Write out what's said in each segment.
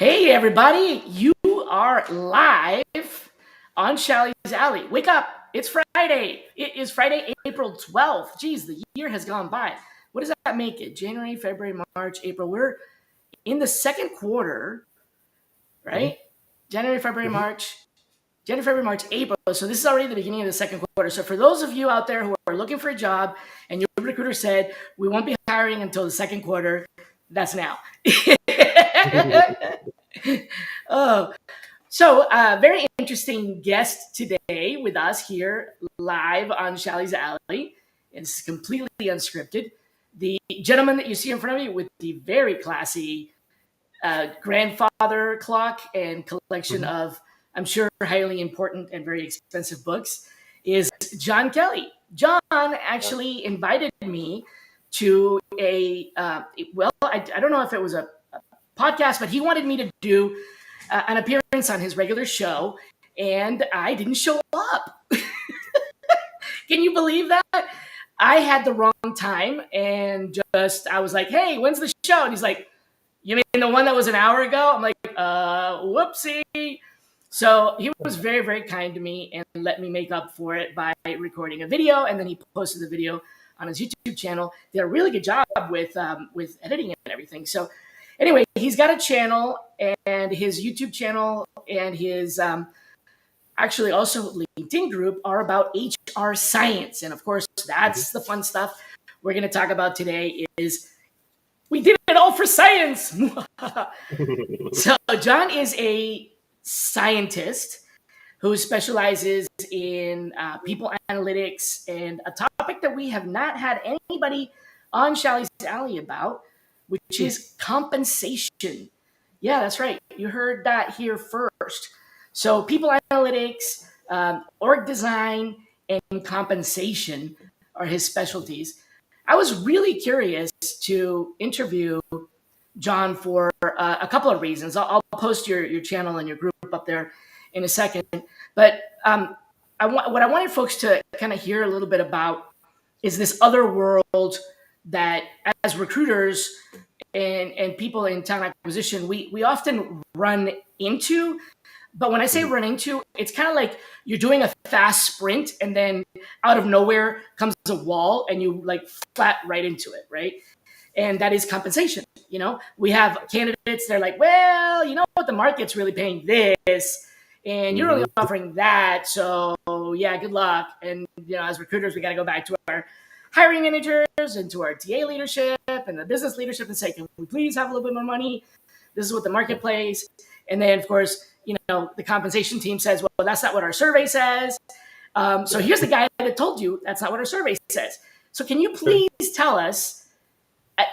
Hey, everybody, you are live on Shally's Alley. Wake up, it's Friday. It is Friday, April 12th. Geez, the year has gone by. What does that make it? January, February, March, April. We're in the second quarter, right? January, February, March. January, February, March, April. So this is already the beginning of the second quarter. So for those of you out there who are looking for a job and your recruiter said, we won't be hiring until the second quarter, that's now. Oh, so very interesting guest today with us here live on Shally's Alley. It's completely unscripted. The gentleman that you see in front of you with the very classy grandfather clock and collection of, I'm sure, highly important and very expensive books is John Kelly. John actually invited me to I don't know if it was a podcast, but he wanted me to do an appearance on his regular show, and I didn't show up. Can you believe that? I had the wrong time, and I was like, hey, when's the show? And he's like, you mean the one that was an hour ago? I'm like, whoopsie. So he was very, very kind to me and let me make up for it by recording a video, and then he posted the video on his YouTube channel. Did a really good job with editing and everything. So anyway, he's got a channel, and his YouTube channel and his actually also LinkedIn group are about HR science. And of course, that's the fun stuff we're going to talk about today is we did it all for science. So John is a scientist who specializes in people analytics, and a topic that we have not had anybody on Shally's Alley about, which is compensation. Yeah, that's right. You heard that here first. So people analytics, org design, and compensation are his specialties. I was really curious to interview John for a couple of reasons. I'll post your channel and your group up there in a second. But what I wanted folks to kind of hear a little bit about is this other world that as recruiters and people in talent acquisition, we often run into. But when I say run into, it's kind of like you're doing a fast sprint and then out of nowhere comes a wall and you like flat right into it, right? And that is compensation. You know, we have candidates, they're like, well, you know what, the market's really paying this and you're only offering that. So yeah, good luck. And, you know, as recruiters, we got to go back to our hiring managers and to our TA leadership and the business leadership and say, can we please have a little bit more money? This is what the marketplace. And then, of course, you know, the compensation team says, well, that's not what our survey says. So here's the guy that told you that's not what our survey says. So can you please tell us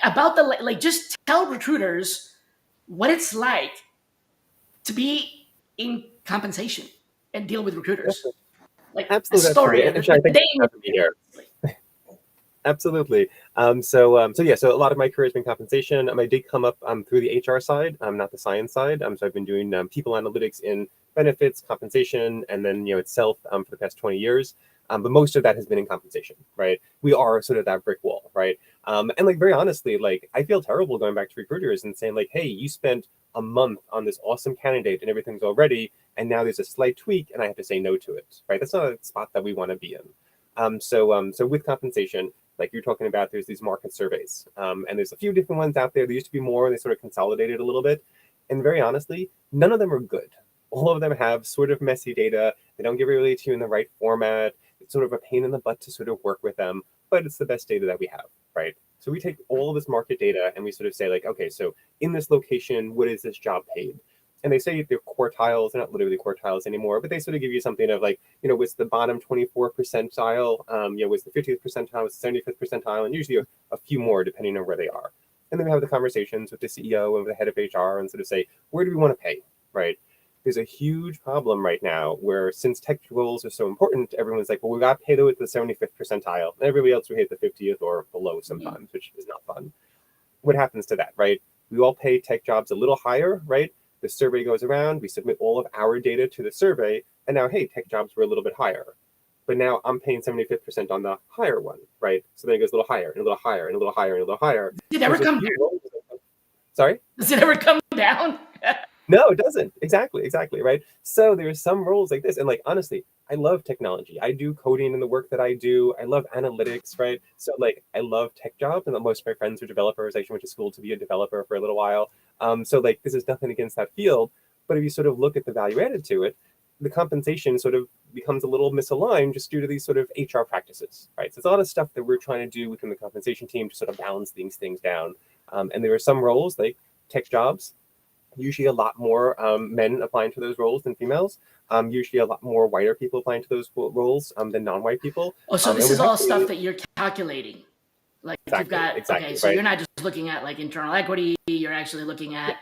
about just tell recruiters what it's like to be in compensation and deal with recruiters. Like absolutely, a story. Absolutely. And thank you for having me here. Absolutely. So a lot of my career has been compensation. I did come up through the HR side, not the science side. So I've been doing people analytics in benefits, compensation, and then itself for the past 20 years. But most of that has been in compensation, right? We are sort of that brick wall, right? And like very honestly, like I feel terrible going back to recruiters and saying like, hey, you spent a month on this awesome candidate and everything's all ready, and now there's a slight tweak and I have to say no to it, right? That's not a spot that we want to be in. So with compensation, like you're talking about, there's these market surveys, and there's a few different ones out there. There used to be more, and they sort of consolidated a little bit. And very honestly, none of them are good. All of them have sort of messy data. They don't give it really to you in the right format. It's sort of a pain in the butt to sort of work with them, but it's the best data that we have, right? So we take all of this market data and we sort of say like, okay, so in this location, what is this job paid? And they say they're quartiles. They're not literally quartiles anymore, but they sort of give you something of like, was the bottom 24 percentile, was the 50th percentile, was the 75th percentile, and usually a few more depending on where they are. And then we have the conversations with the CEO and with the head of HR and sort of say, where do we want to pay, right? There's a huge problem right now where since tech roles are so important, everyone's like, well, we got to pay though at the 75th percentile. And everybody else will hit the 50th or below sometimes, which is not fun. What happens to that, right? We all pay tech jobs a little higher, right? The survey goes around, we submit all of our data to the survey, and now, hey, tech jobs were a little bit higher. But now I'm paying 75% on the higher one, right? So then it goes a little higher, and a little higher, and a little higher, and a little higher. Did it ever come down? Sorry? Does it ever come down? No, it doesn't. Exactly, right? So there's some roles like this. And like honestly, I love technology. I do coding in the work that I do. I love analytics, right? So like I love tech jobs, and most of my friends are developers. I actually went to school to be a developer for a little while. So like this is nothing against that field. But if you sort of look at the value added to it, the compensation sort of becomes a little misaligned just due to these sort of HR practices, right? So it's a lot of stuff that we're trying to do within the compensation team to sort of balance these things down. And there are some roles like tech jobs, usually a lot more men applying to those roles than females. Usually a lot more whiter people applying to those roles than non-white people. Oh, so this And we is have all stuff to that you're calculating. Like you've got, okay, exactly, so right? you're not just looking at like internal equity, you're actually looking Yeah,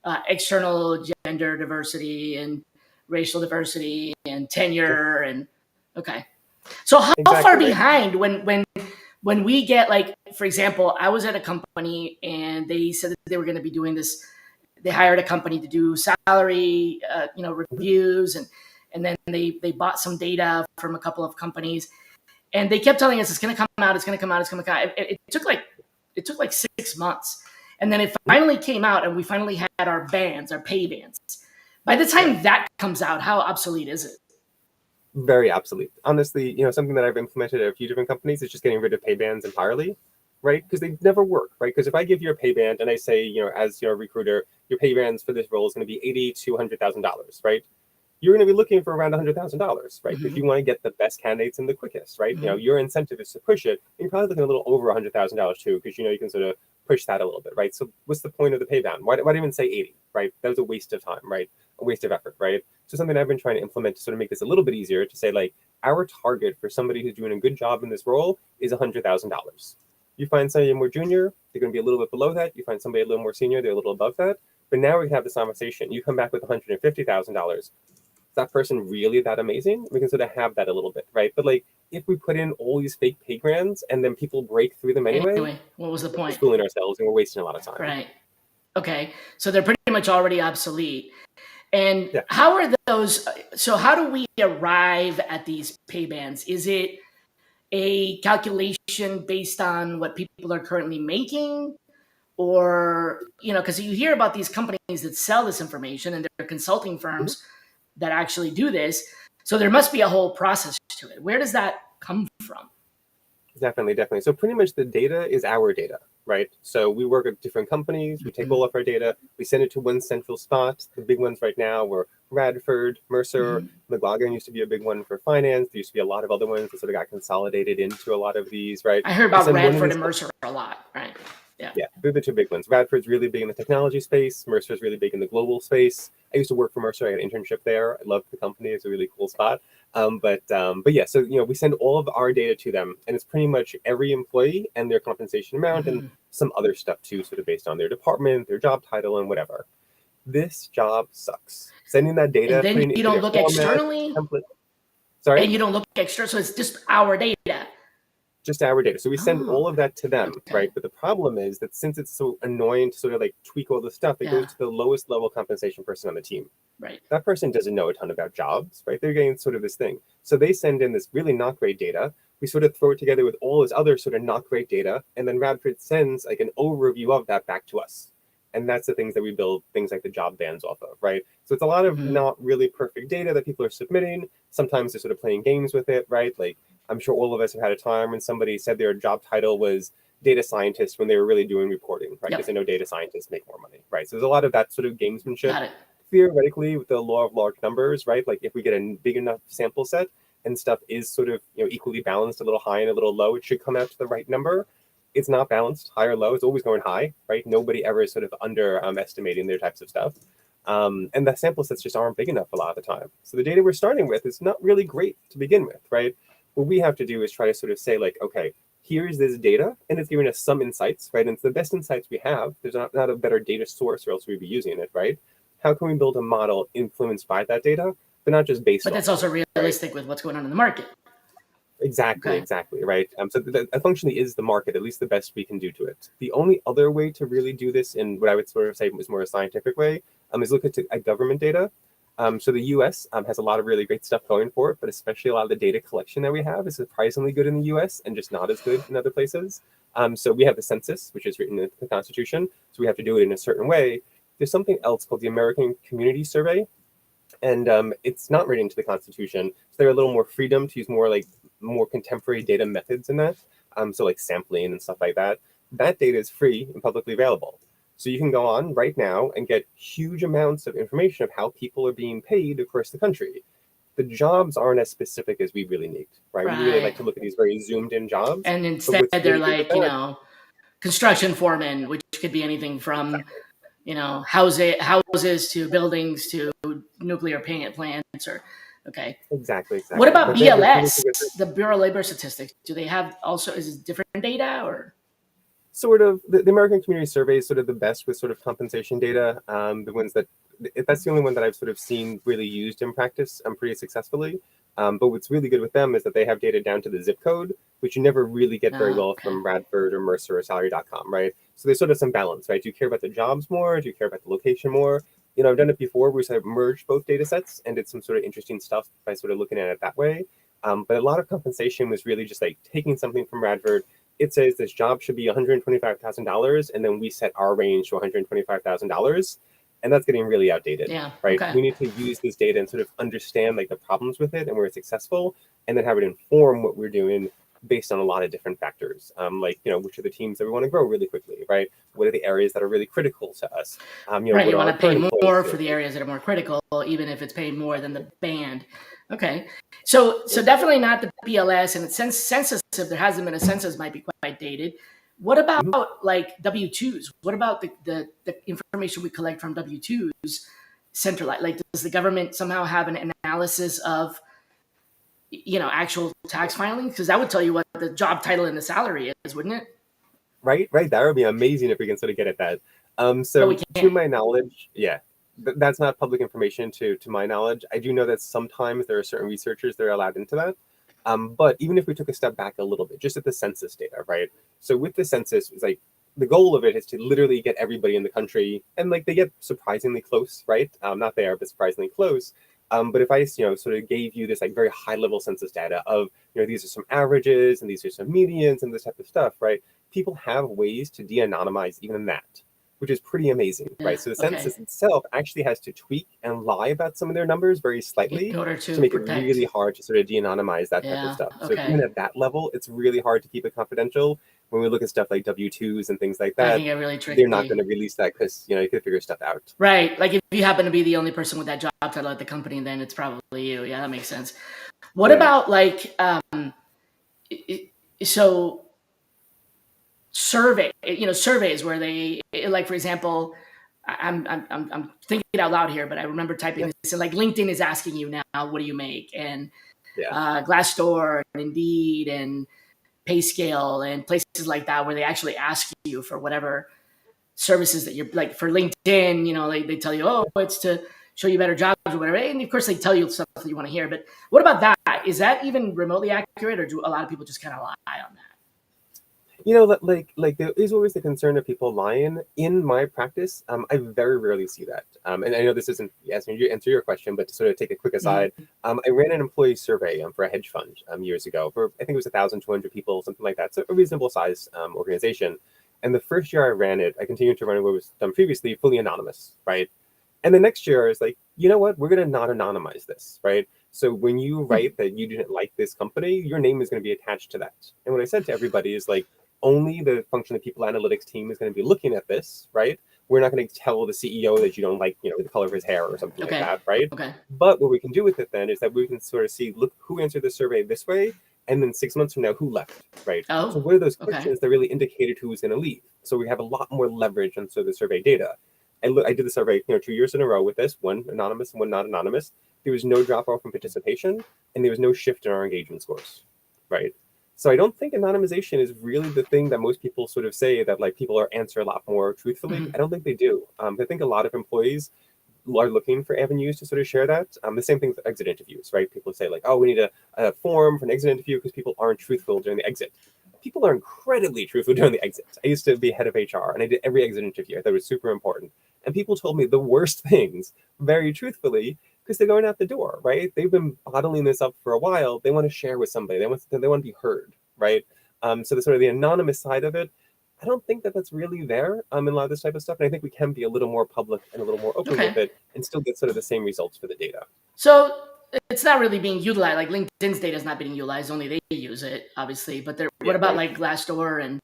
at external gender diversity and racial diversity and yeah, tenure and okay. So how far exactly, right? behind when we get like, for example, I was at a company and they said that they were going to be doing this. They hired a company to do salary, Mhm. reviews, and then they bought some data from a couple of companies, and they kept telling us it's going to come out, it's going to come out, it's going to come out. It took like 6 months, and then it Mhm. finally came out, and we finally had our bands, our pay bands. By the Yeah, time that comes out, how obsolete is it? very obsolete. Honestly, something that I've implemented at a few different companies is just getting rid of pay bands entirely, right? Because they never work, right? Because if I give you a pay band and I say, as your recruiter, your pay bands for this role is going to be $80,000 to $100,000, right? You're going to be looking for around $100,000, right? Because Mm-hmm. you want to get the best candidates and the quickest, right? Mm-hmm. Your incentive is to push it. And you're probably looking a little over $100,000 too, because you can sort of push that a little bit, right? So what's the point of the pay band? Why even say 80, right? That was a waste of time, right? A waste of effort, right? So something I've been trying to implement to sort of make this a little bit easier to say like our target for somebody who's doing a good job in this role is $100,000. You find somebody more junior, they're going to be a little bit below that. You find somebody a little more senior, they're a little above that. But now we can have this conversation. You come back with $150,000. That person really that amazing? We can sort of have that a little bit, right? But like if we put in all these fake pay grants and then people break through them anyway, Anyway, what was the we're point? just fooling ourselves and we're wasting a lot of time. Right. Okay. So they're pretty much already obsolete. And Yeah. how are those? So how do we arrive at these pay bands? Is it a calculation based on what people are currently making? Or, because you hear about these companies that sell this information and they're consulting Mhm. firms that actually do this. So there must be a whole process to it. Where does that come from? Definitely. So pretty much the data is our data, right? So we work with different companies, we take Mm-hmm. all of our data, we send it to one central spot. The big ones right now were Radford, Mercer, Mm-hmm. McLaughlin used to be a big one for finance. There used to be a lot of other ones that sort of got consolidated into a lot of these, right? I heard I about send one of Radford these. and Mercer a lot, right? Yeah. Yeah, they're the two big ones. Radford's really big in the technology space. Mercer's really big in the global space. I used to work for Mercer. I had an internship there. I loved the company. It's a really cool spot. But yeah, so we send all of our data to them, and it's pretty much every employee and their compensation amount and Mm-hmm. some other stuff too, sort of based on their department, their job title, and whatever. This job sucks. Sending that And data, then putting it you into don't their look format, externally, template. Sorry. and you don't look external. So it's just our data. Just our data. So we send Oh, all of that to them, okay. right? But the problem is that since it's so annoying to sort of like tweak all the stuff, it goes Yeah, to the lowest level compensation person on the team. right. That person doesn't know a ton about jobs, right? They're getting sort of this thing. So they send in this really not great data. We sort of throw it together with all this other sort of not great data. And then Radford sends like an overview of that back to us. And that's the things that we build things like the job bands off of, right? So it's a lot of Mm-hmm. not really perfect data that people are submitting. Sometimes they're sort of playing games with it, right? Like I'm sure all of us have had a time when somebody said their job title was data scientist when they were really doing reporting, right? Because Yep. they know data scientists make more money, right? So there's a lot of that sort of gamesmanship. Got it. Theoretically, with the law of large numbers, right? Like if we get a big enough sample set and stuff is sort of equally balanced, a little high and a little low, it should come out to the right number. It's not balanced, high or low. It's always going high, right? Nobody ever is sort of underestimating their types of stuff. And the sample sets just aren't big enough a lot of the time. So the data we're starting with is not really great to begin with, right? What we have to do is try to sort of say like, okay, here's this data, and it's giving us some insights, right? And it's the best insights we have. There's not a better data source, or else we'd be using it, right? How can we build a model influenced by that data, but not just based But off that's of it, also right? realistic with what's going on in the market. Okay. Exactly, right? So that functionally is the market, at least the best we can do to it. The only other way to really do this in what I would sort of say is more a scientific way is look at government data. So the U.S. Has a lot of really great stuff going for it, but especially a lot of the data collection that we have is surprisingly good in the U.S. and just not as good in other places. So we have the census, which is written in the Constitution, so we have to do it in a certain way. there's something else called the American Community Survey, and it's not written into the Constitution. So there are a little more freedom to use more contemporary data methods in that. So like sampling and stuff like that. That data is free and publicly available. So you can go on right now and get huge amounts of information of how people are being paid across the country. The jobs aren't as specific as we really need, right? We really like to look at these very zoomed in jobs. And instead they're like, construction foreman, which could be anything from, houses to buildings to nuclear plants or, okay. Exactly. What about But BLS, the Bureau of Labor Statistics? Do they have also, is it different data or? Sort of, the American Community Survey is sort of the best with sort of compensation data. The ones that's the only one that I've sort of seen really used in practice pretty successfully. But what's really good with them is that they have data down to the zip code, which you never really get very well from Radford or Mercer or salary.com, right? So there's sort of some balance, right? Do you care about the jobs more? Do you care about the location more? I've done it before where we sort of merged both data sets and did some sort of interesting stuff by sort of looking at it that way. But a lot of compensation was really just like taking something from Radford. It says this job should be $125,000, and then we set our range to $125,000. And that's getting really outdated, right? Okay. We need to use this data and sort of understand like the problems with it and where it's successful, and then have it inform what we're doing based on a lot of different factors. Like, which are the teams that we want to grow really quickly, right? What are the areas that are really critical to us? Right, you want to pay more for the areas that are more critical, even if it's paying more than the band. Okay, so definitely not the BLS, and it's census. If there hasn't been a census, might be quite dated. What about like W-2s? What about the information we collect from W-2s centralized? Like, does the government somehow have an analysis of actual tax filing? Because that would tell you what the job title and the salary is, wouldn't it? Right. That would be amazing if we can sort of get at that. So to my knowledge, that's not public information to my knowledge. I do know that sometimes there are certain researchers that are allowed into that. But even if we took a step back a little bit, just at the census data, right? So with the census, it's like the goal of it is to literally get everybody in the country, and like they get surprisingly close, right? Not there, but surprisingly close. But if I, sort of gave you this like very high level census data of, these are some averages and these are some medians and this type of stuff, right? People have ways to de-anonymize even that, which is pretty amazing, right? So the census itself actually has to tweak and lie about some of their numbers very slightly in order to make it really hard to sort of de-anonymize that type of stuff. So even at that level, it's really hard to keep it confidential. When we look at stuff like W-2s and things like that, they're not going to release that because, you could figure stuff out. Right. Like if you happen to be the only person with that job title at the company, then it's probably you. Yeah, that makes sense. What about like, so surveys where they, like, for example, I'm thinking it out loud here, but I remember typing this. So like LinkedIn is asking you now, what do you make? And Glassdoor and Indeed and PayScale and places like that, where they actually ask you for whatever services that you're like. For LinkedIn, they tell you, oh, it's to show you better jobs or whatever. And of course they tell you stuff that you want to hear. But what about that? Is that even remotely accurate, or do a lot of people just kind of lie on that? Like there is always the concern of people lying. In my practice, I very rarely see that. And I know this isn't asking you to answer your question, but to sort of take a quick aside, I ran an employee survey for a hedge fund years ago for, I think it was 1,200 people, something like that. So a reasonable size organization. And the first year I ran it, I continued to run what was done previously, fully anonymous, right? And the next year I was like, you know what, we're going to not anonymize this, right? So when you write that you didn't like this company, your name is going to be attached to that. And what I said to everybody is like, only the functional people analytics team is going to be looking at this, right? We're not going to tell the CEO that you don't like, the color of his hair or something like that, right? But what we can do with it then is that we can sort of see, look, who answered the survey this way, and then 6 months from now, who left, right? So what are those questions that really indicated who was going to leave? So we have a lot more leverage on the survey data. I did the survey, 2 years in a row with this, one anonymous and one not anonymous. There was no drop off from participation, and there was no shift in our engagement scores, right? So I don't think anonymization is really the thing that most people sort of say that like people answer a lot more truthfully. I don't think they do. I think a lot of employees are looking for avenues to sort of share that. The same thing with exit interviews, right? People say like, oh, we need a form for an exit interview because people aren't truthful during the exit. People are incredibly truthful during the exit. I used to be head of HR and I did every exit interview. I thought it was super important. And people told me the worst things very truthfully because they're going out the door, right? They've been bottling this up for a while. They want to share with somebody. They want to be heard, right? So the sort of the anonymous side of it, I don't think that that's really there in a lot of this type of stuff. And I think we can be a little more public and a little more open with Okay. it and still get sort of the same results for the data. So it's not really being utilized. Like LinkedIn's data is not being utilized. Only they use it, obviously. But what Yeah, about right. like Glassdoor and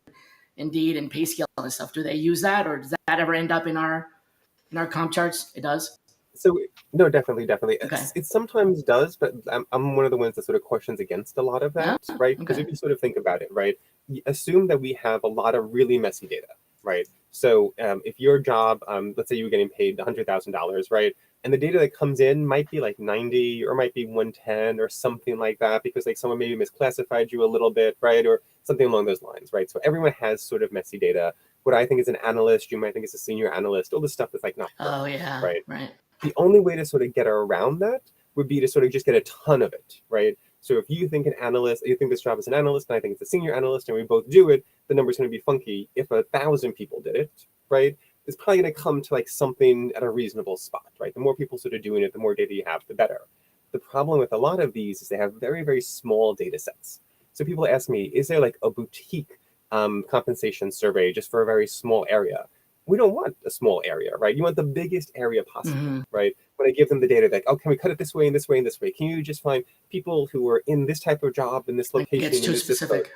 Indeed and PayScale and stuff? Do they use that, or does that ever end up in our comp charts? It does. So no, definitely, definitely. Okay. It sometimes does, but I'm one of the ones that sort of questions against a lot of Ah, that, right? Because okay. if you sort of think about it, right, you assume that we have a lot of really messy data, right? So if your job, let's say you were getting paid $100,000, right, and the data that comes in might be like 90 or might be 110 or something like that, because like someone maybe misclassified you a little bit, right, or something along those lines, right? So everyone has sort of messy data. What I think is an analyst, you might think is a senior analyst, all this stuff that's like not Oh perfect, yeah. right? Right. The only way to sort of get around that would be to sort of just get a ton of it, right? So if you think an analyst, you think this job is an analyst, and I think it's a senior analyst, and we both do it, the number's going to be funky. If 1,000 people did it, right, it's probably going to come to like something at a reasonable spot, right? The more people sort of doing it, the more data you have, the better. The problem with a lot of these is they have very, very small data sets. So people ask me, is there like a boutique compensation survey just for a very small area? We don't want a small area, right? You want the biggest area possible, Mm-hmm. right? When I give them the data, like, oh, can we cut it this way and this way and this way? Can you just find people who are in this type of job, in this Like it's location, in too this zip code? specific.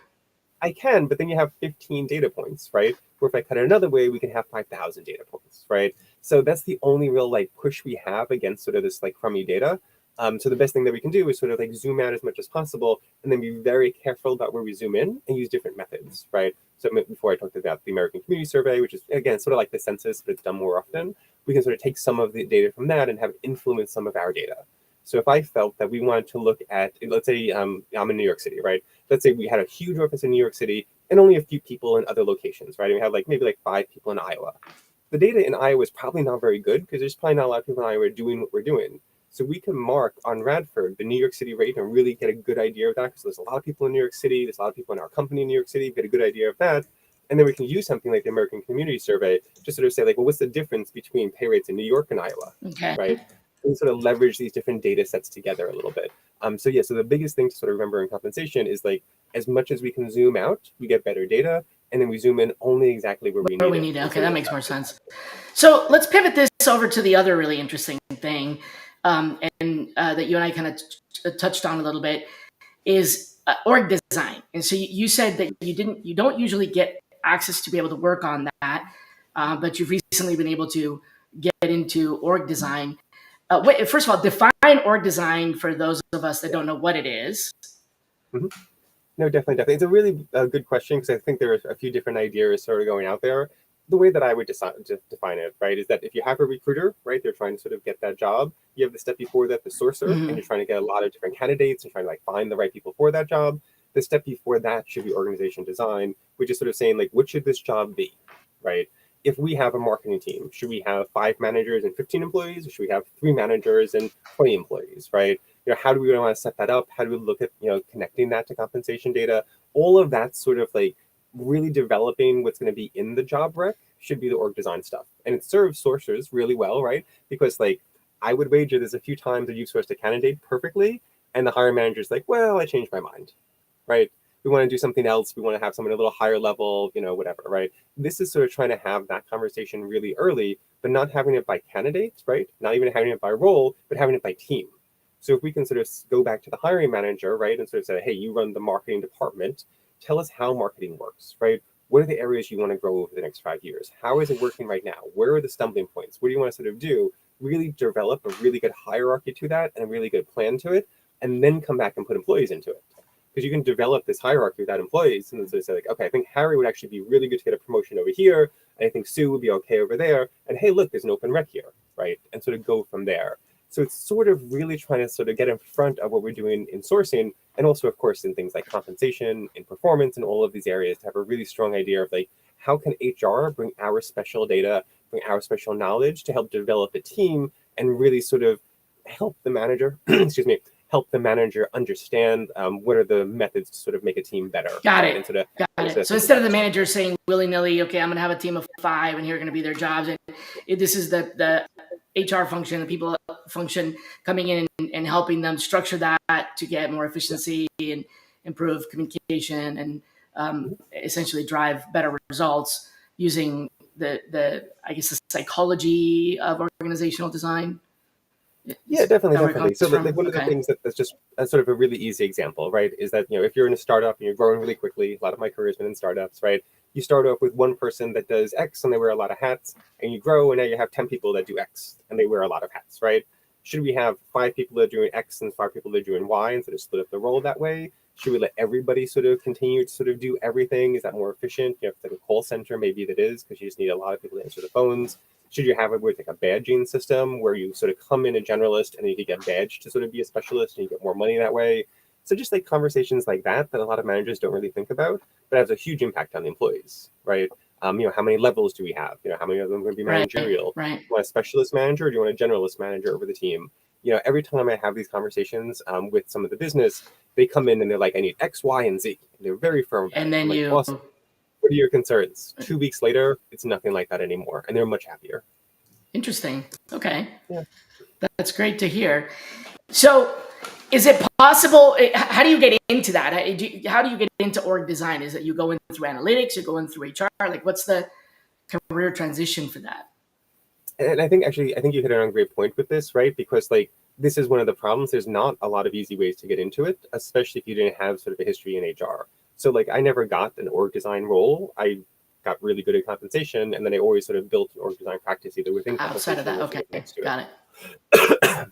I can, but then you have 15 data points, right? Or if I cut it another way, we can have 5,000 data points, right? So that's the only real like push we have against sort of this like crummy data. So the best thing that we can do is sort of like zoom out as much as possible, and then be very careful about where we zoom in and use different methods, right? So before I talked about the American Community Survey, which is again sort of like the census, but it's done more often, we can sort of take some of the data from that and have it influence some of our data. So if I felt that we wanted to look at, let's say I'm in New York City, right? Let's say we had a huge office in New York City and only a few people in other locations, right? And we had like maybe like 5 people in Iowa. The data in Iowa is probably not very good because there's probably not a lot of people in Iowa doing what we're doing. So we can mark on Radford the New York City rate and really get a good idea of that, because there's a lot of people in New York City, there's a lot of people in our company in New York City, get a good idea of that. And then we can use something like the American Community Survey to sort of say like, well, what's the difference between pay rates in New York and Iowa, Okay. right? And sort of leverage these different data sets together a little bit. So yeah, so the biggest thing to sort of remember in compensation is like, as much as we can zoom out, we get better data, and then we zoom in only exactly where we Where need we it. need it. And Okay, sort of that get makes more that data. sense. So let's pivot this over to the other really interesting thing, and that you and I kind of touched on a little bit is org design. And so you said that you don't usually get access to be able to work on that, but you've recently been able to get into org design. First of all, define org design for those of us that don't know what it is. Mhm. No, definitely, definitely. It's a really good question, because I think there are a few different ideas sort of going out there. The way that I would define it, right, is that if you have a recruiter, right, they're trying to sort of get that job. You have the step before that, the sourcer, and Mm-hmm. you're trying to get a lot of different candidates and trying to like find the right people for that job. The step before that should be organization design, which is sort of saying like, what should this job be, right? If we have a marketing team, should we have 5 managers and 15 employees, or should we have 3 managers and 20 employees, right? How do we want to set that up? How do we look at, connecting that to compensation data? All of that sort of like really developing what's going to be in the job rec should be the org design stuff. And it serves sourcers really well, right? Because like I would wager there's a few times that you've sourced a candidate perfectly and the hiring manager's like, well, I changed my mind, right? We want to do something else. We want to have someone a little higher level, whatever, right? This is sort of trying to have that conversation really early, but not having it by candidates, right? Not even having it by role, but having it by team. So if we can sort of go back to the hiring manager, right, and sort of say, hey, you run the marketing department, tell us how marketing works, right? What are the areas you want to grow over the next 5 years? How is it working right now? Where are the stumbling points? What do you want to sort of do? Really develop a really good hierarchy to that and a really good plan to it, and then come back and put employees into it. Because you can develop this hierarchy without employees, and then sort of say like, okay, I think Harry would actually be really good to get a promotion over here, and I think Sue would be okay over there, and hey, look, there's an open rec here, right? And sort of go from there. So it's sort of really trying to sort of get in front of what we're doing in sourcing, and also, of course, in things like compensation and performance and all of these areas, to have a really strong idea of like, how can HR bring our special data, bring our special knowledge to help develop a team and really sort of help the manager, excuse me, help the manager understand what are the methods to sort of make a team better, Got right? it. And sort of Got it. So think instead of about the that. manager saying willy nilly, okay, I'm going to have a team of 5 and here are going to be their jobs. And this is the HR function, the people function coming in and helping them structure that to get more efficiency and improve communication and essentially drive better results using the psychology of organizational design. Yeah, definitely, That where it definitely. comes So from? like one of the Okay. things that's just a sort of a really easy example, right, is that if you're in a startup and you're growing really quickly, a lot of my career has been in startups, right? You start off with one person that does X and they wear a lot of hats, and you grow and now you have 10 people that do X and they wear a lot of hats, right? Should we have 5 people that are doing X and 5 people that are doing Y and sort of split up the role that way? Should we let everybody sort of continue to sort of do everything? Is that more efficient? If it's like a call center, maybe that is, because you just need a lot of people to answer the phones. Should you have it with like a badging system where you sort of come in a generalist and then you can get badged to sort of be a specialist and you get more money that way? So just like conversations like that a lot of managers don't really think about, but has a huge impact on the employees, right? How many levels do we have? How many of them are going to be Right. managerial? Right. Do you want a specialist manager or do you want a generalist manager over the team? Every time I have these conversations with some of the business, they come in and they're like, I need X, Y, and Z. And they're very firm about And it. then I'm like, you. awesome. What are your concerns? 2 weeks later, it's nothing like that anymore. And they're much happier. Interesting. Okay. Yeah. That's great to hear. So, is it possible? How do you get into that? How do you get into org design? Is it you go in through analytics? You're going through HR? Like, what's the career transition for that? And I think you hit on a great point with this, right? Because like this is one of the problems. There's not a lot of easy ways to get into it, especially if you didn't have sort of a history in HR. So like I never got an org design role. I got really good at compensation, and then I always sort of built an org design practice either within Outside of compensation that, or okay, sort of next to it. got it.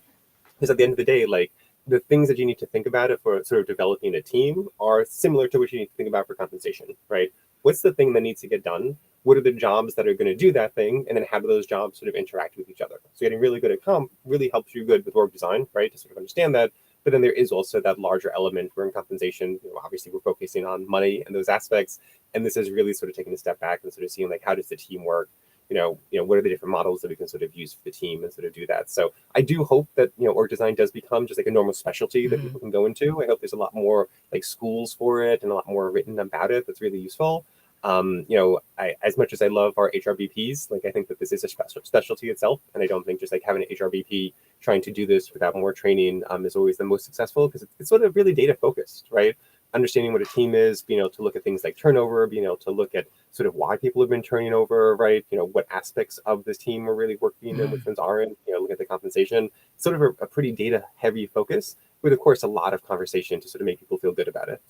Because at the end of the day, like the things that you need to think about it for sort of developing a team are similar to what you need to think about for compensation, right? What's the thing that needs to get done? What are the jobs that are going to do that thing? And then how do those jobs sort of interact with each other? So getting really good at comp really helps you good with org design, right? To sort of understand that. But then there is also that larger element where in compensation, obviously we're focusing on money and those aspects. And this is really sort of taking a step back and sort of seeing like, how does the team work? What are the different models that we can sort of use for the team and sort of do that. So I do hope that, org design does become just like a normal specialty that people can go into. I hope there's a lot more like schools for it and a lot more written about it. That's really useful. As much as I love our HRBPs, like I think that this is a specialty itself. And I don't think just like having an HRBP trying to do this without more training is always the most successful because it's sort of really data focused, right? Understanding what a team is, being able to look at things like turnover, being able to look at sort of why people have been turning over, right? What aspects of this team are really working and which ones aren't, look at the compensation, sort of a pretty data heavy focus with, of course, a lot of conversation to sort of make people feel good about it.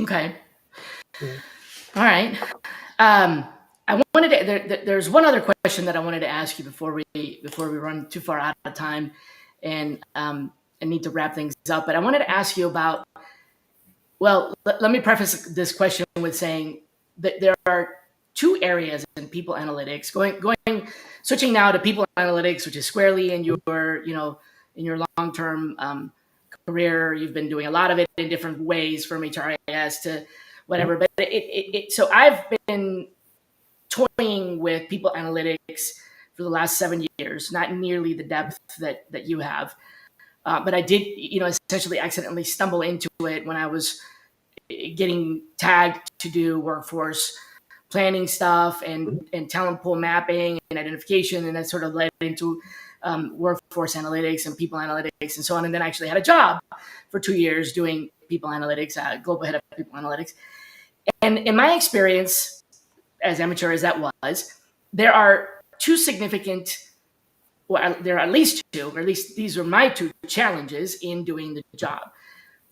Okay. Yeah. All right. I wanted to, there's one other question that I wanted to ask you before we run too far out of time and I need to wrap things up. But I wanted to ask you about, well, let me preface this question with saying that there are two areas in people analytics switching now to people analytics, which is squarely in your, in your long-term career. You've been doing a lot of it in different ways from HRIS to whatever, but so I've been toying with people analytics for the last 7 years, not nearly the depth that you have. But I did, essentially accidentally stumble into it when I was getting tagged to do workforce planning stuff and talent pool mapping and identification. And that sort of led into workforce analytics and people analytics and so on. And then I actually had a job for 2 years doing people analytics, global head of people analytics. And in my experience, as amateur as that was, there are two significant, well, there are at least two, or at least these are my two challenges in doing the job.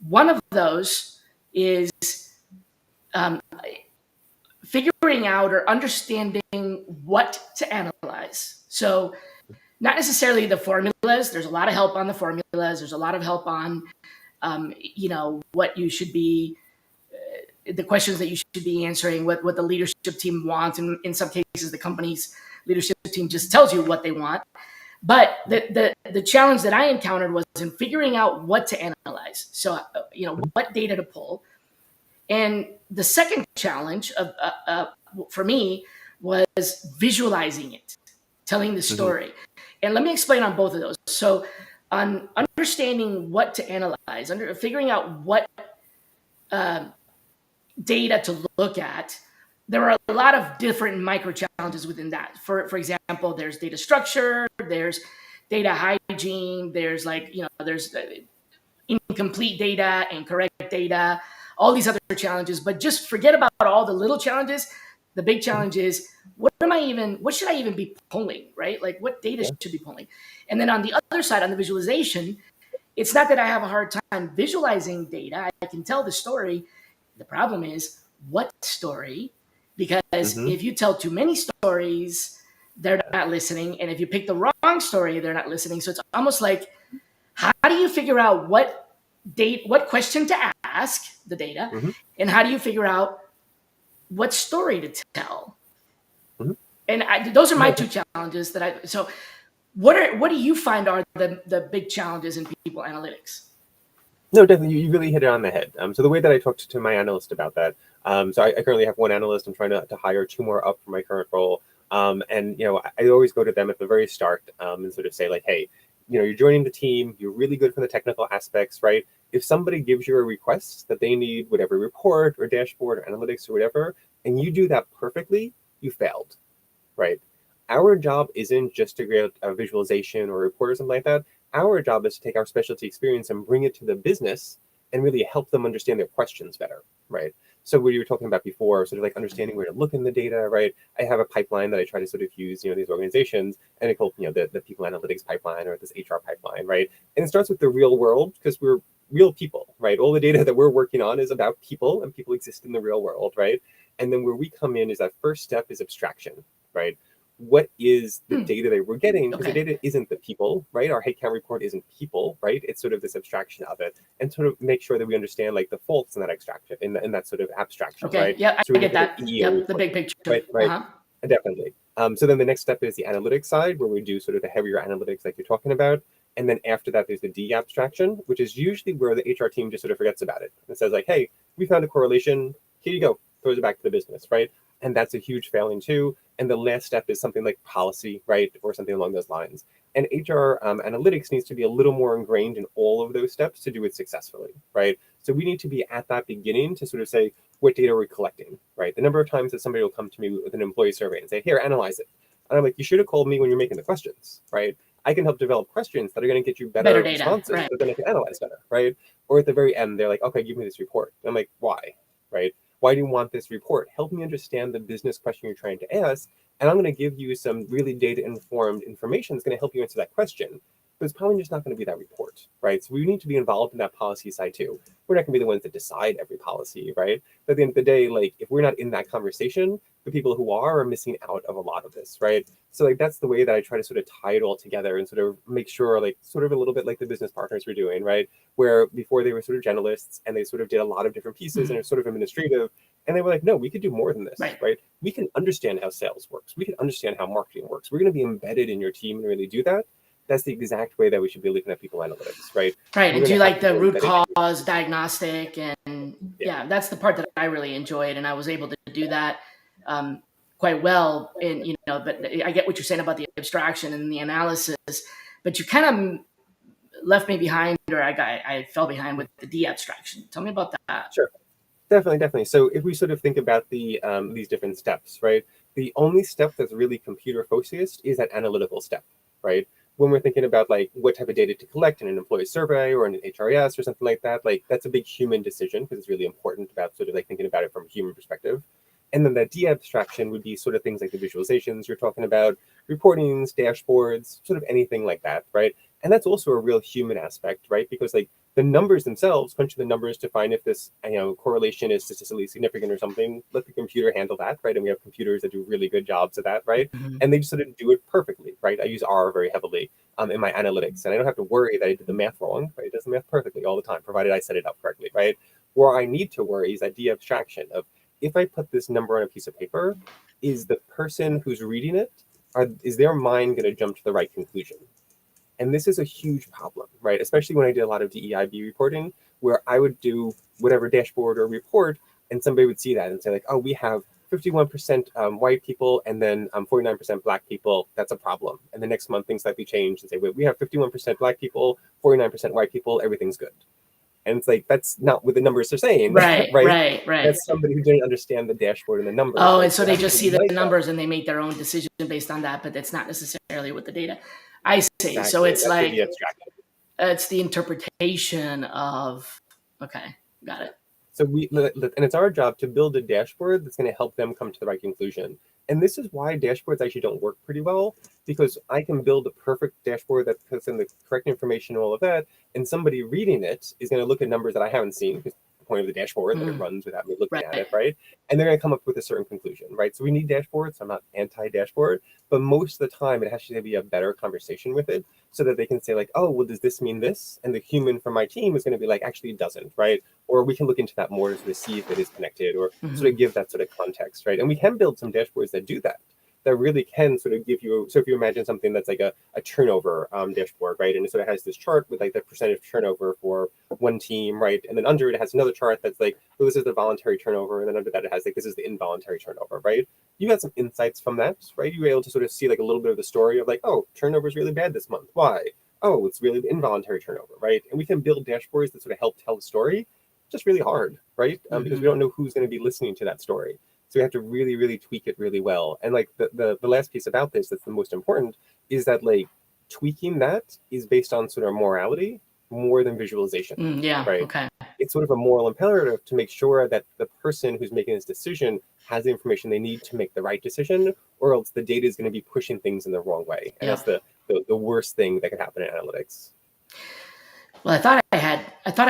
One of those is figuring out or understanding what to analyze. So not necessarily the formulas. There's a lot of help on the formulas. There's a lot of help on, what you should be, the questions that you should be answering, what the leadership team wants. And in some cases, the company's leadership team just tells you what they want. But the challenge that I encountered was in figuring out what to analyze. So, what data to pull. And the second challenge for me was visualizing it, telling the story. And let me explain on both of those. So on understanding what to analyze, figuring out what data to look at, there are a lot of different micro challenges within that. For example, there's data structure, there's data hygiene, there's there's incomplete data, incorrect data. all these other challenges, but just forget about all the little challenges. The big challenge is what should I even be pulling, right? Like what data should be pulling? And then on the other side, on the visualization, it's not that I have a hard time visualizing data. I can tell the story. The problem is what story? Because if you tell too many stories, they're not listening. And if you pick the wrong story, they're not listening. So it's almost like, how do you figure out what question to ask the data? And how do you figure out what story to tell? And those are my two challenges so what do you find are the big challenges in people analytics? No, definitely. You really hit it on the head. So the way that I talked to my analyst about that, so I currently have one analyst. I'm trying to hire two more up for my current role. And, I always go to them at the very start and sort of say like, hey, you're joining the team. You're really good for the technical aspects, right? If somebody gives you a request that they need whatever report or dashboard or analytics or whatever, and you do that perfectly, you failed, right? Our job isn't just to create a visualization or a report or something like that. Our job is to take our specialty experience and bring it to the business and really help them understand their questions better, right? So what you were talking about before, sort of like understanding where to look in the data, right? I have a pipeline that I try to sort of use, these organizations, and I call, the people analytics pipeline or this HR pipeline, right? And it starts with the real world because we're real people, right? All the data that we're working on is about people, and people exist in the real world, right? And then where we come in is that first step is abstraction, right? What is the data that we're getting? Because the data isn't the people, right? Our headcount report isn't people, right? It's sort of this abstraction of it, and sort of make sure that we understand like the faults in that extraction, in that sort of abstraction, right? Yeah, so I get that. Yep, the big picture. Right. Definitely. So then the next step is the analytics side, where we do sort of the heavier analytics like you're talking about. And then after that, there's the D abstraction, which is usually where the HR team just sort of forgets about it. It says like, hey, we found a correlation. Here you go. Throws it back to the business, right? And that's a huge failing too. And the last step is something like policy, right? Or something along those lines. And HR analytics needs to be a little more ingrained in all of those steps to do it successfully, right? So we need to be at that beginning to sort of say, what data are we collecting, right? The number of times that somebody will come to me with an employee survey and say, here, analyze it. And I'm like, you should have called me when you're making the questions, right? I can help develop questions that are going to get you better responses, right? But then I can analyze better, right? Or at the very end, they're like, okay, give me this report. And I'm like, why, right? Why do you want this report? Help me understand the business question you're trying to ask. And I'm going to give you some really data-informed information that's going to help you answer that question. But it's probably just not going to be that report, right? So we need to be involved in that policy side too. We're not going to be the ones that decide every policy, right? But at the end of the day, like if we're not in that conversation, the people who are missing out of a lot of this, right? So like that's the way that I try to sort of tie it all together and sort of make sure like sort of a little bit like the business partners were doing, right? Where before they were sort of generalists and they sort of did a lot of different pieces and it's sort of administrative. And they were like, no, we could do more than this, right? We can understand how sales works. We can understand how marketing works. We're going to be embedded in your team and really do that. That's the exact way that we should be looking at people analytics, right? Right. And do you like the root cause diagnostic? And that's the part that I really enjoyed. And I was able to do that quite well. And, but I get what you're saying about the abstraction and the analysis, but you kind of left me behind, or I fell behind with the de-abstraction. Tell me about that. Sure. Definitely. So if we sort of think about the these different steps, right? The only step that's really computer focused is that analytical step, right? When we're thinking about like what type of data to collect in an employee survey or in an HRIS or something like that, like that's a big human decision because it's really important about sort of like thinking about it from a human perspective. And then that de-abstraction would be sort of things like the visualizations you're talking about, reportings, dashboards, sort of anything like that, right? And that's also a real human aspect, right? Because like the numbers themselves, crunching the numbers to find if this correlation is statistically significant or something, let the computer handle that, right? And we have computers that do really good jobs at that, right? And they just sort of do it perfectly, right? I use R very heavily in my analytics, and I don't have to worry that I did the math wrong, right? It does the math perfectly all the time, provided I set it up correctly, right? Where I need to worry is that de-abstraction of if I put this number on a piece of paper, is the person who's reading it, is their mind going to jump to the right conclusion? And this is a huge problem, right? Especially when I did a lot of DEIB reporting, where I would do whatever dashboard or report, and somebody would see that and say like, oh, we have 51% white people and then 49% black people. That's a problem. And the next month, things slightly change and say, wait, we have 51% black people, 49% white people, everything's good. And it's like, that's not what the numbers are saying. Right. That's somebody who didn't understand the dashboard and the numbers. Oh, and so they just see the numbers and they make their own decision based on that, but that's not necessarily what the data. I see. Exactly. So it's that's like, it's the interpretation of, okay, got it. So and it's our job to build a dashboard that's going to help them come to the right conclusion. And this is why dashboards actually don't work pretty well, because I can build a perfect dashboard that puts in the correct information and all of that, and somebody reading it is going to look at numbers that I haven't seen, because the point of the dashboard that it runs without me looking at Right. it, right? And they're going to come up with a certain conclusion, right? So we need dashboards. I'm not anti-dashboard, but most of the time it has to be a better conversation with it, so that they can say like, oh, well, does this mean this? And the human from my team is going to be like, actually, it doesn't, right? Or we can look into that more to sort of see if it is connected, or sort of give that sort of context, right? And we can build some dashboards that do that, that really can sort of give you, so if you imagine something that's like a turnover dashboard, right? And it sort of has this chart with like the percentage turnover for one team, right? And then under it has another chart that's like, well, this is the voluntary turnover. And then under that, it has like, this is the involuntary turnover, right? You got some insights from that, right? You were able to sort of see like a little bit of the story of like, oh, turnover is really bad this month. Why? Oh, it's really the involuntary turnover, right? And we can build dashboards that sort of help tell the story. Just really hard, right? Because we don't know who's going to be listening to that story. So we have to really, really tweak it really well. And like the last piece about this that's the most important is that like tweaking that is based on sort of morality more than visualization, Yeah. right? Okay. It's sort of a moral imperative to make sure that the person who's making this decision has the information they need to make the right decision, or else the data is going to be pushing things in the wrong way. And Yeah. that's the worst thing that could happen in analytics. Well, I thought I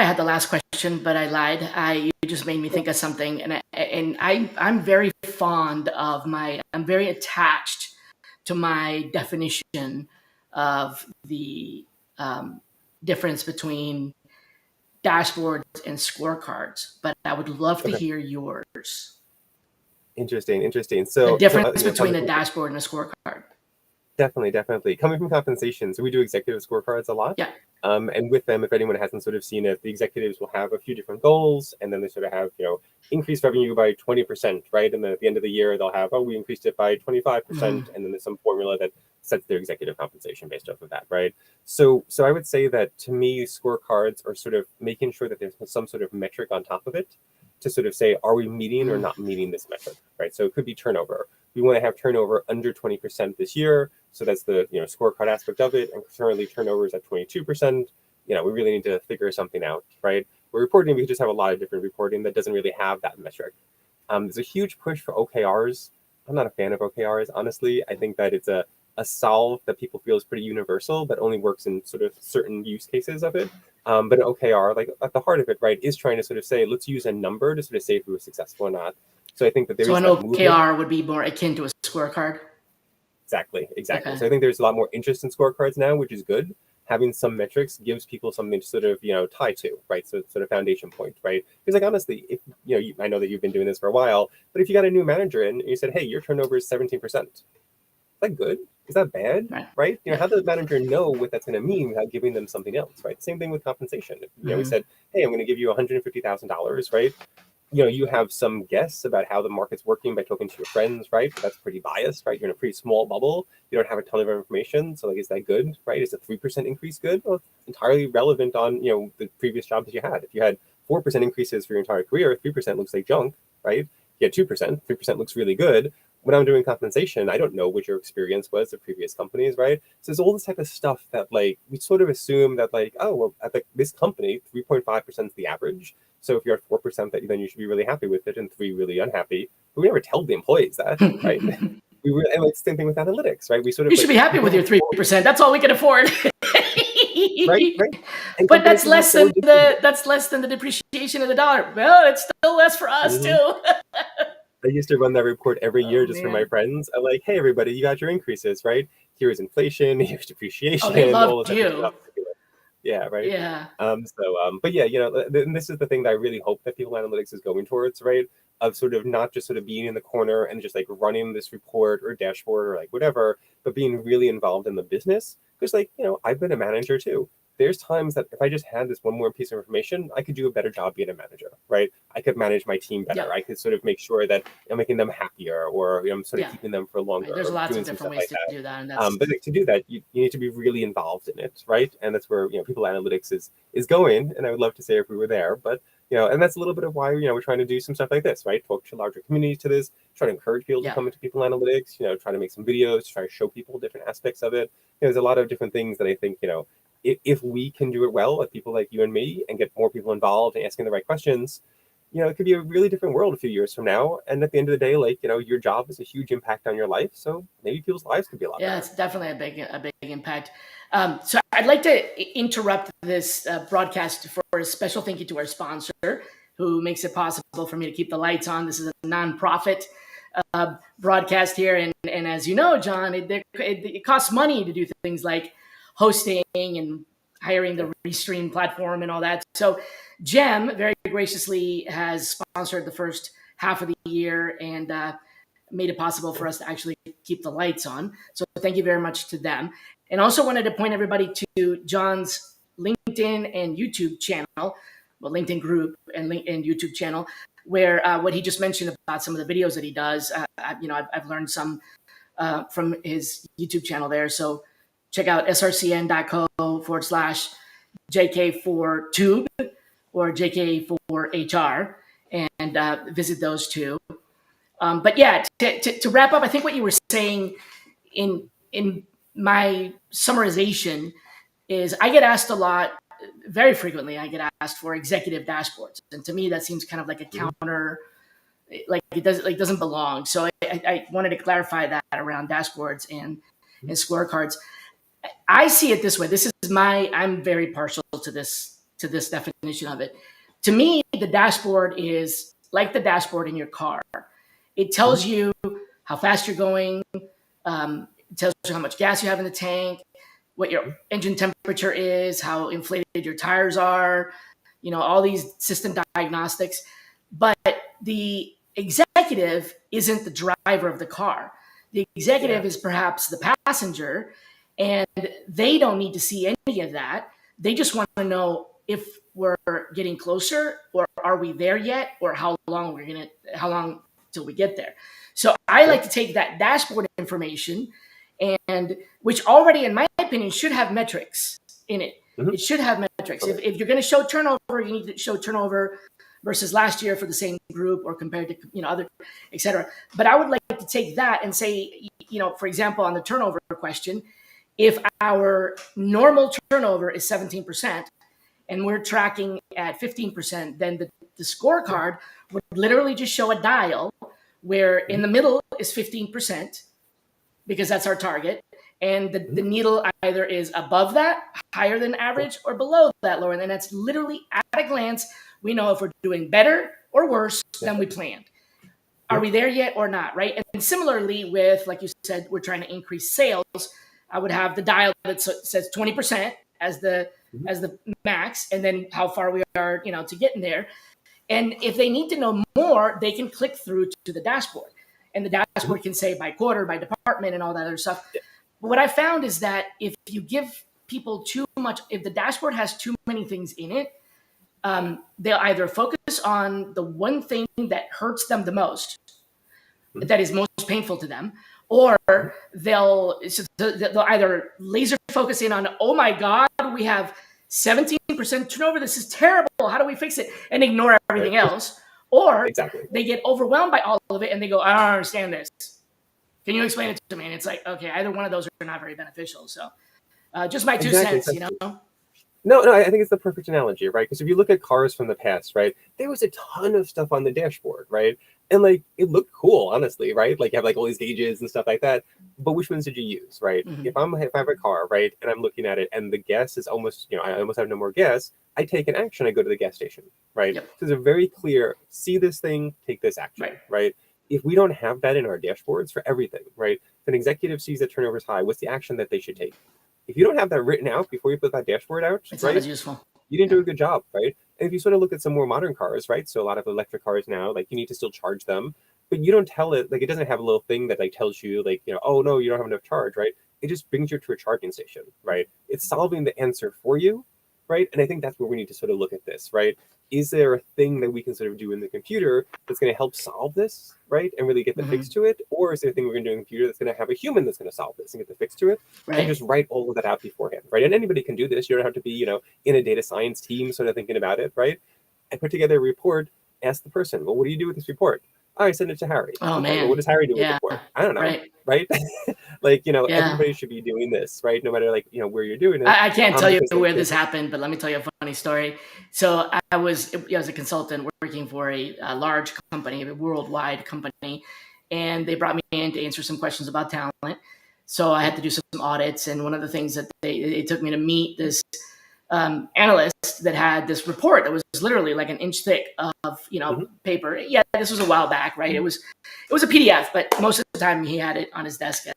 had the last question, but I lied. You just made me think of something, and I'm very fond of I'm very attached to my definition of the difference between dashboards and scorecards. But I would love to Okay. hear yours. Interesting. The So, difference between coming a from, dashboard and a scorecard. definitely coming from compensation. So we do executive scorecards a lot. Yeah. And with them, if anyone hasn't sort of seen it, the executives will have a few different goals, and then they sort of have, increase revenue by 20%, right? And then at the end of the year, they'll have, oh, we increased it by 25%, and then there's some formula that sets their executive compensation based off of that, right? So I would say that to me, scorecards are sort of making sure that there's some sort of metric on top of it to sort of say, are we meeting or not meeting this metric, right? So it could be turnover. We want to have turnover under 20% this year. So that's the scorecard aspect of it. And currently turnover is at 22%. We really need to figure something out, right? We're reporting, we could just have a lot of different reporting that doesn't really have that metric. There's a huge push for OKRs. I'm not a fan of OKRs, honestly. I think that it's a solve that people feel is pretty universal, but only works in sort of certain use cases of it. But an OKR, like at the heart of it, right, is trying to sort of say, let's use a number to sort of say if we were successful or not. So I think that there So is an that movement. OKR would be more akin to a scorecard. Exactly. Okay. So I think there's a lot more interest in scorecards now, which is good. Having some metrics gives people something to sort of tie to, right? So it's sort of foundation point, right? Because like honestly, if I know that you've been doing this for a while, but if you got a new manager in and you said, hey, your turnover is 17%, is that good? Is that bad? Right? How does the manager know what that's going to mean without giving them something else, right? Same thing with compensation. We said, hey, I'm going to give you $150,000, right? You have some guess about how the market's working by talking to your friends, right? But that's pretty biased, right? You're in a pretty small bubble. You don't have a ton of information. So like, is that good, right? Is a 3% increase good? Well, it's entirely relevant on, the previous jobs that you had. If you had 4% increases for your entire career, 3% looks like junk, right? You had 2%, 3% looks really good. When I'm doing compensation, I don't know what your experience was at previous companies, right? So there's all this type of stuff that like, we sort of assume that like, oh, well, at this company, 3.5% is the average. So if you're at 4%, then you should be really happy with it, and 3 really unhappy. But we never tell the employees that, right? And it's the same thing with analytics, right? We sort of You should be happy with your 3%. That's all we can afford. right. And But that's companies less can than afford the depreciation of the dollar. Well, it's still less for us too. I used to run that report every year just for my Man. friends. I'm like, hey, everybody, you got your increases, right? Here's inflation, here's depreciation, Oh, they all of loved that you. stuff. Yeah, right. Yeah. But yeah, and this is the thing that I really hope that people analytics is going towards, right? Of sort of not just sort of being in the corner and just like running this report or dashboard or like whatever, but being really involved in the business. Because like, I've been a manager too. There's times that if I just had this one more piece of information, I could do a better job being a manager, right? I could manage my team better. Yeah. I could sort of make sure that I'm making them happier, or I'm sort of keeping them for longer. Right. There's or lots doing of some different stuff ways like to that. do that, and that's But to do that, you need to be really involved in it, right? And that's where people analytics is going. And I would love to say if we were there, but and that's a little bit of why we're trying to do some stuff like this, right? Talk to larger communities to this, try to encourage people to come into people analytics. Try to make some videos, try to show people different aspects of it. There's a lot of different things that I think if we can do it well with people like you and me and get more people involved and asking the right questions, it could be a really different world a few years from now. And at the end of the day, like, your job is a huge impact on your life. So maybe people's lives could be a lot Yeah, better. it's definitely a big impact. So I'd like to interrupt this broadcast for a special thank you to our sponsor, who makes it possible for me to keep the lights on. This is a nonprofit broadcast here, and as you know, John, it costs money to do things like hosting and hiring the Restream platform and all that. So Gem very graciously has sponsored the first half of the year and made it possible for us to actually keep the lights on. So thank you very much to them. And also wanted to point everybody to John's LinkedIn and YouTube channel, well, LinkedIn group and YouTube channel, where what he just mentioned about some of the videos that he does, I've learned some from his YouTube channel there. So check out srcn.co/JK4Tube or JK4HR and visit those two. But yeah, to wrap up, I think what you were saying in my summarization is I get asked a lot, very frequently. I get asked for executive dashboards, and to me that seems kind of like a counter, like it doesn't belong. So I wanted to clarify that around dashboards and scorecards. I see it this way. I'm very partial to this definition of it. To me, the dashboard is like the dashboard in your car. It tells you how fast you're going. It tells you how much gas you have in the tank, what your engine temperature is, how inflated your tires are, all these system diagnostics. But the executive isn't the driver of the car. The executive is perhaps the passenger, and they don't need to see any of that. They just want to know if we're getting closer, or are we there yet, or how long till we get there. So I like to take that dashboard information, and which already, in my opinion, should have metrics in it. It should have metrics. If you're going to show turnover, you need to show turnover versus last year for the same group or compared to other, et cetera. But I would like to take that and say, for example, on the turnover question, if our normal turnover is 17% and we're tracking at 15%, then the scorecard would literally just show a dial where in the middle is 15%, because that's our target. And the needle either is above that, higher than average, or below that, lower. And that's literally at a glance, we know if we're doing better or worse than we planned. Are we there yet or not, right? And similarly with, like you said, we're trying to increase sales. I would have the dial that says 20% as the max, and then how far we are, to get in there. And if they need to know more, they can click through to the dashboard. And the dashboard can say by quarter, by department, and all that other stuff. But what I found is that if you give people too much, if the dashboard has too many things in it, they'll either focus on the one thing that hurts them the most, that is most painful to them, or they'll either laser focus in on, oh my God, we have 17% turnover. This is terrible. How do we fix it? And ignore everything else. Or they get overwhelmed by all of it and they go, I don't understand this. Can you explain it to me? And it's like, okay, either one of those are not very beneficial. So just my 2 cents, No, I think it's the perfect analogy, right? Because if you look at cars from the past, right, there was a ton of stuff on the dashboard, right? And like it looked cool, honestly, right? Like you have like all these gauges and stuff like that. But which ones did you use, right? If I have a car, right, and I'm looking at it and the gas is almost, I almost have no more gas, I take an action, I go to the gas station, right? So there's a very clear, see this thing, take this action, right? If we don't have that in our dashboards for everything, right? If an executive sees that turnover is high, what's the action that they should take? If you don't have that written out before you put that dashboard out, it's not as useful. You didn't do a good job, right? And if you sort of look at some more modern cars, right? So a lot of electric cars now, like you need to still charge them, but you don't tell it, like it doesn't have a little thing that like tells you like, oh no, you don't have enough charge, right? It just brings you to a charging station, right? It's solving the answer for you, right? And I think that's where we need to sort of look at this, right? Is there a thing that we can sort of do in the computer that's going to help solve this, right? And really get the fix to it? Or is there a thing we're going to do in the computer that's going to have a human that's going to solve this and get the fix to it? And just write all of that out beforehand, right? And anybody can do this. You don't have to be, in a data science team sort of thinking about it, right? And put together a report, ask the person, well, what do you do with this report? Oh, I send it to Harry. Oh, okay, man. well, what does Harry do with the report? I don't know, right? Like, Yeah. everybody should be doing this, right? No matter like, where you're doing it. I can't tell you Because, like, where this happened, but let me tell you a funny story. So I was a consultant working for a large company, a worldwide company, and they brought me in to answer some questions about talent. So I had to do some audits, and one of the things that it took me to meet this analyst that had this report that was literally like an inch thick of paper. Yeah, this was a while back, right? It was a PDF, but most of the time he had it on his desk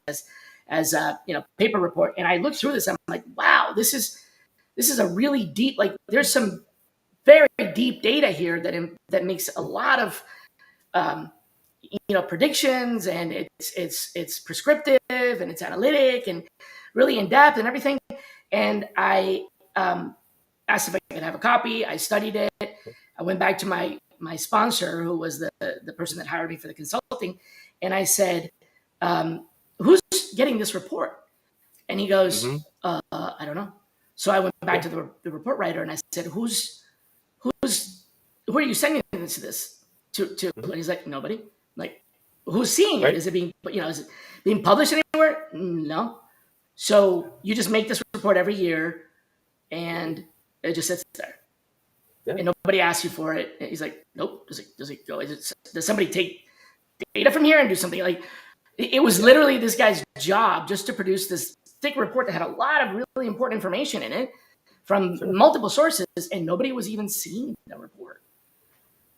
as a paper report. And I looked through this, and I'm like, wow, this is a really deep, like there's some very deep data here that makes a lot of predictions, and it's prescriptive, and it's analytic and really in depth and everything. And I asked if I could have a copy. I studied it. I went back to my sponsor, who was the person that hired me for the consulting, and I said, who's getting this report? And he goes, I don't know. So I went back to the report writer, and I said, who are you sending this to? And he's like, nobody. I'm like, who's seeing it? Is it being published anywhere? No. So you just make this report every year, and it just sits there. Yeah. And nobody asks you for it. And he's like, nope. Does it go? Does somebody take data from here and do something? Like, it was literally this guy's job just to produce this thick report that had a lot of really important information in it from multiple sources, and nobody was even seeing the report.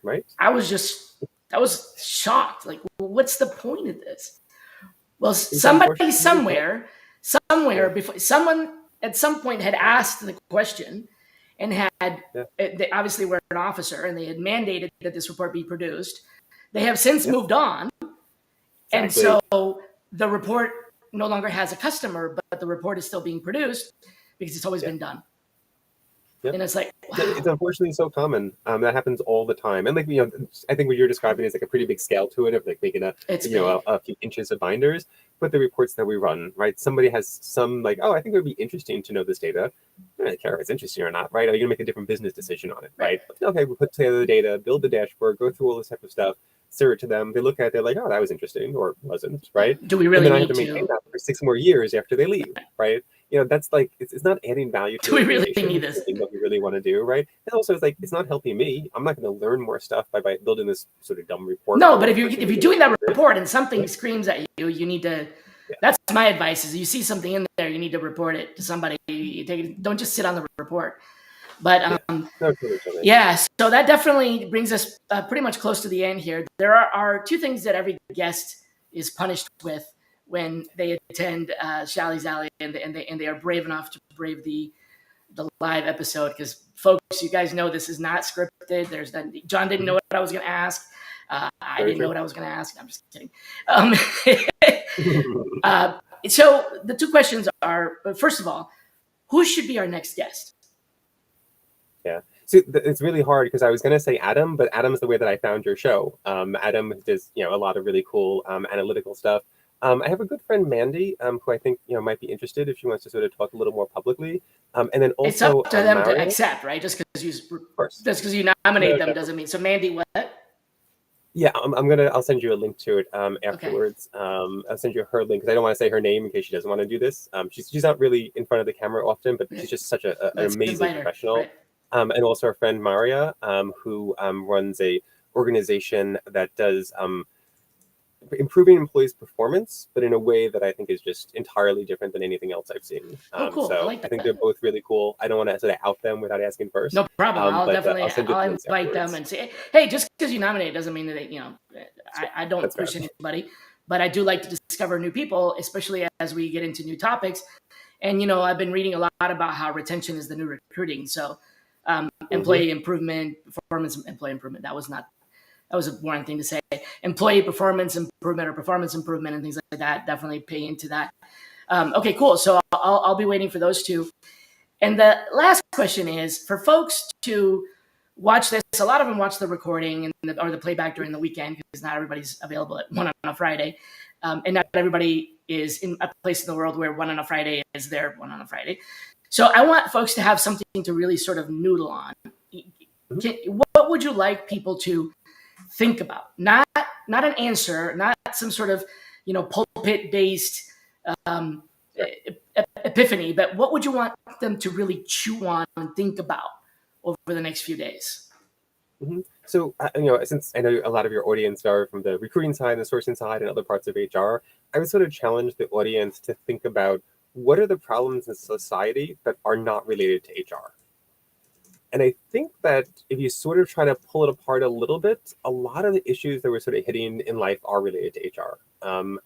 Right. I was shocked. Like, well, what's the point of this? Well, somebody somewhere before, someone at some point had asked the question, and they obviously were an officer, and they had mandated that this report be produced. They have since moved on. Exactly. And so the report no longer has a customer, but the report is still being produced because it's always been done. Yep. And it's like, wow. It's unfortunately so common. That happens all the time. And like, I think what you're describing is like a pretty big scale to it, of like making a few inches of binders. But the reports that we run, right? Somebody has some like, oh, I think it would be interesting to know this data. I don't really care if it's interesting or not, right? Are you gonna make a different business decision on it, right? Okay, we put together the data, build the dashboard, go through all this type of stuff, serve it to them. They look at it, they're like, oh, that was interesting, or wasn't, right? Do we really and then need I have to maintain that for 6 more years after they leave, right? That's like, it's not adding value to do we really need this? What we really want to do, right? And also, it's like, it's not helping me. I'm not going to learn more stuff by building this sort of dumb report. No, but if you're doing that report and something screams at you, you need to. Yeah. That's my advice: is you see something in there, you need to report it to somebody. You take it, don't just sit on the report. But totally. So that definitely brings us pretty much close to the end here. There are 2 things that every guest is punished with when they attend Shally's Alley, and they are brave enough to brave the live episode. Because folks, you guys know this is not scripted. John didn't know what I was going to ask. I didn't know what I was going to ask. I'm just kidding. So the 2 questions are: first of all, who should be our next guest? Yeah. So it's really hard because I was going to say Adam, but Adam's the way that I found your show. Adam does, a lot of really cool analytical stuff. I have a good friend, Mandy, who I think, might be interested if she wants to sort of talk a little more publicly. And then also it's up to them to accept, right? Just because you nominate them doesn't mean. So Mandy, what? Yeah, I'll send you a link to it afterwards. Okay. I'll send you her link because I don't want to say her name in case she doesn't want to do this. She's not really in front of the camera often, but she's just such an amazing professional. Right. And also our friend Maria, who runs a organization that does improving employees' performance, but in a way that I think is just entirely different than anything else I've seen. Cool. So I think they're both really cool. I don't want to sort of out them without asking first. No problem. I'll invite them and say, hey, just because you nominate doesn't mean that I don't push anybody, but I do like to discover new people, especially as we get into new topics. And I've been reading a lot about how retention is the new recruiting. So employee improvement, employee improvement. That was a boring thing to say. Employee performance improvement or performance improvement and things like that. Definitely pay into that. Okay, cool. So I'll be waiting for those 2. And the last question is for folks to watch this. A lot of them watch the recording or the playback during the weekend because not everybody's available at 1 on a Friday. And not everybody is in a place in the world where 1 on a Friday is their 1 on a Friday. So I want folks to have something to really sort of noodle on. What would you like people to think about? Not an answer, not some sort of pulpit-based um, Right. epiphany, but what would you want them to really chew on and think about over the next few days? So, since I know a lot of your audience are from the recruiting side and the sourcing side and other parts of HR, I would sort of challenge the audience to think about what are the problems in society that are not related to HR. And I think that if you sort of try to pull it apart a little bit, a lot of the issues that we're sort of hitting in life are related to HR,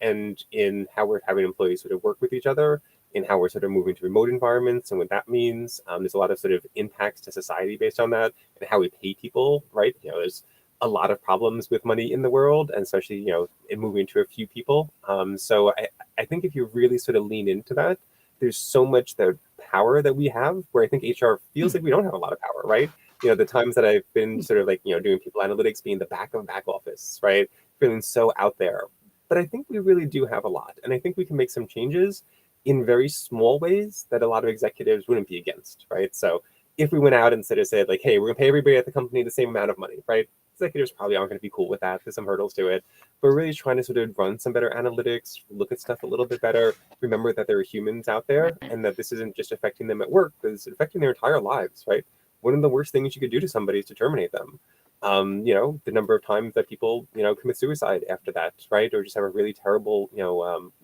and in how we're having employees sort of work with each other, in how we're sort of moving to remote environments and what that means. There's a lot of sort of impacts to society based on that and how we pay people, right? There's a lot of problems with money in the world, and especially, in moving to a few people. So I think if you really sort of lean into that, there's so much the power that we have where I think HR feels like we don't have a lot of power, right? The times that I've been sort of like, doing people analytics, being the back of back office, right? Feeling so out there. But I think we really do have a lot. And I think we can make some changes in very small ways that a lot of executives wouldn't be against, right? So if we went out and sort of said like, hey, we're gonna pay everybody at the company the same amount of money, right? Executives probably aren't going to be cool with that. There's some hurdles to it. But really trying to sort of run some better analytics, look at stuff a little bit better, remember that there are humans out there Right. and that this isn't just affecting them at work, but it's affecting their entire lives, right? One of the worst things you could do to somebody is to terminate them. The number of times that people, commit suicide after that, right? Or just have a really terrible,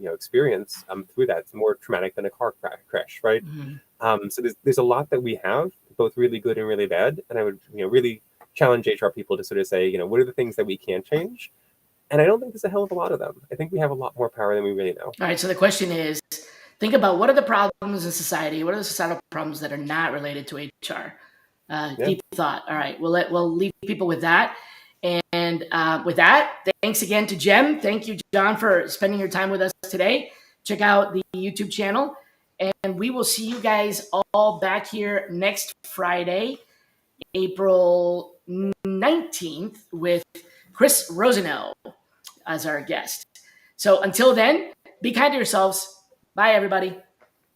experience through that. It's more traumatic than a car crash, right? Mhm. So there's a lot that we have, both really good and really bad. And I would, really challenge HR people to sort of say, what are the things that we can change? And I don't think there's a hell of a lot of them. I think we have a lot more power than we really know. All right. So the question is, think about what are the problems in society? What are the societal problems that are not related to HR? Yeah. Deep thought. All right. We'll leave people with that. And with that, thanks again to Jem. Thank you, John, for spending your time with us today. Check out the YouTube channel, and we will see you guys all back here next Friday, April 19th, with Chris Rosenell as our guest. So until then, be kind to yourselves. Bye, everybody.